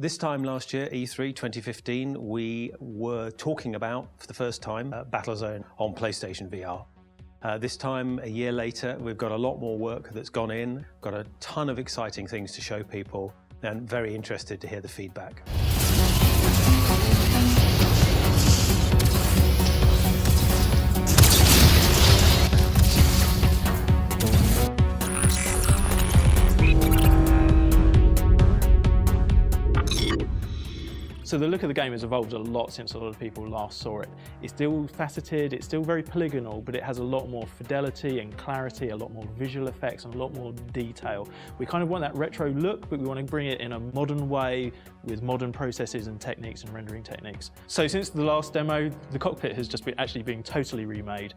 This time last year, E3 2015, we were talking about, for the first time, Battlezone on PlayStation VR. This time, a year later, we've got a lot more work that's gone in, got a ton of exciting things to show people, and very interested to hear the feedback. So the look of the game has evolved a lot since a lot of people last saw it. It's still faceted, it's still very polygonal, but it has a lot more fidelity and clarity, a lot more visual effects and a lot more detail. We kind of want that retro look, but we want to bring it in a modern way with modern processes and techniques and rendering techniques. So since the last demo, the cockpit has just actually been totally remade.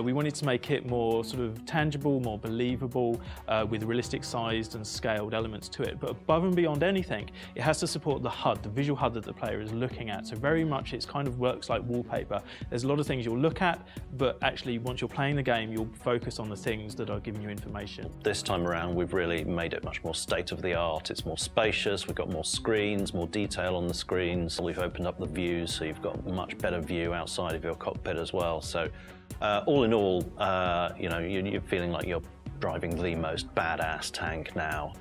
We wanted to make it more sort of tangible, more believable, with realistic sized and scaled elements to it. But above and beyond anything, it has to support the HUD, the visual HUD that the player is looking at. So very much it's kind of works like wallpaper. There's a lot of things you'll look at, but actually once you're playing the game, you'll focus on the things that are giving you information. This time around, we've really made it much more state-of-the-art. It's more spacious, we've got more screens, more detail on the screens. We've opened up the views, so you've got a much better view outside of your cockpit as well. So all in all, you know, you're feeling like you're driving the most badass tank now.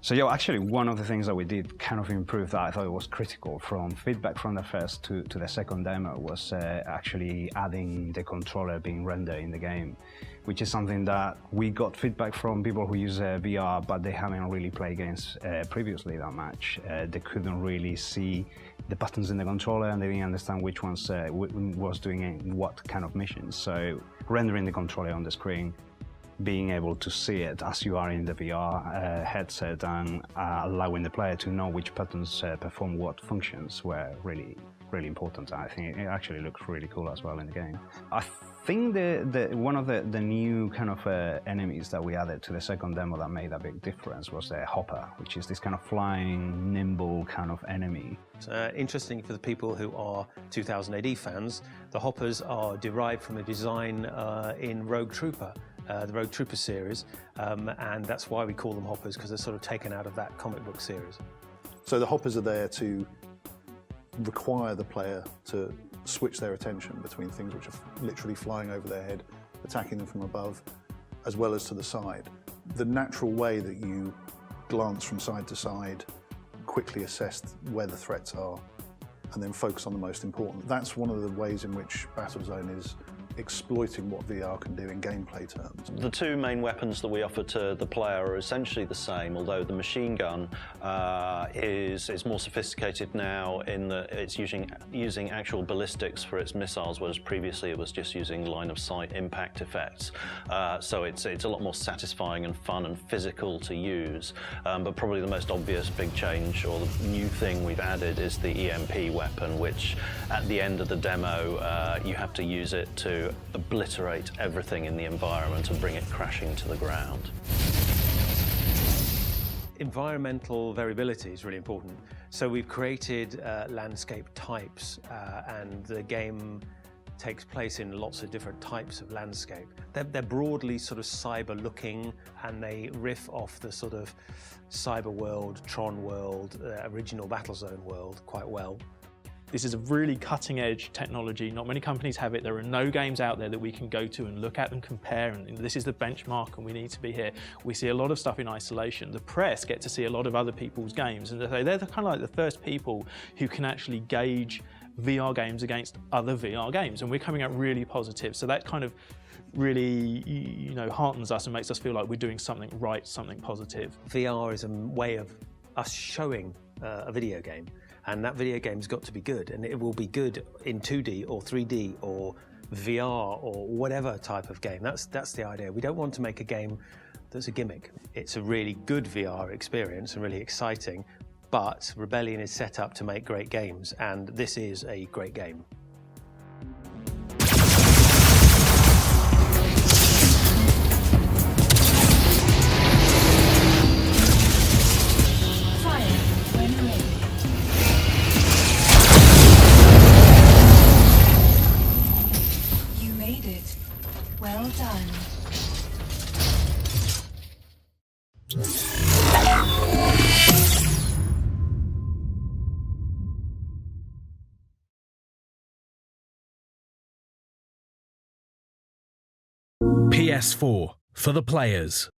So yeah, actually one of the things that we did kind of improve that I thought it was critical from feedback from the first to the second demo was actually adding the controller being rendered in the game, which is something that we got feedback from people who use VR, but they haven't really played games previously that much. They couldn't really see the buttons in the controller and they didn't understand which ones was doing what kind of missions. So rendering the controller on the screen, being able to see it as you are in the VR headset and allowing the player to know which buttons perform what functions were really important. I think it actually looks really cool as well in the game. I think one of the new kind of enemies that we added to the second demo that made a big difference was the hopper, which is this kind of flying, nimble kind of enemy. Interesting for the people who are 2000 AD fans, the hoppers are derived from a design in Rogue Trooper. The Rogue Trooper series, and that's why we call them hoppers, because they're sort of taken out of that comic book series. So the hoppers are there to require the player to switch their attention between things which are literally flying over their head, attacking them from above, as well as to the side. The natural way that you glance from side to side, quickly assess where the threats are, and then focus on the most important. That's one of the ways in which Battlezone is exploiting what VR can do in gameplay terms. The two main weapons that we offer to the player are essentially the same, although the machine gun is more sophisticated now in that it's using actual ballistics for its missiles, whereas previously it was just using line-of-sight impact effects. So it's a lot more satisfying and fun and physical to use. But probably the most obvious big change or the new thing we've added is the EMP weapon, which at the end of the demo you have to use it to obliterate everything in the environment and bring it crashing to the ground. Environmental variability is really important. So we've created landscape types, and the game takes place in lots of different types of landscape. They're broadly sort of cyber looking, and they riff off the sort of cyber world, Tron world, original Battlezone world quite well. This is a really cutting-edge technology. Not many companies have it. There are no games out there that we can go to and look at and compare, and this is the benchmark and we need to be here. We see a lot of stuff in isolation. The press get to see a lot of other people's games, and they're kind of like the first people who can actually gauge VR games against other VR games, and we're coming out really positive. So that kind of really, you know, heartens us and makes us feel like we're doing something right, something positive. VR is a way of us showing a video game. And that video game's got to be good, and it will be good in 2D or 3D or VR or whatever type of game. That's the idea. We don't want to make a game that's a gimmick. It's a really good VR experience and really exciting, but Rebellion is set up to make great games, and this is a great game. Well done. PS4 for the players.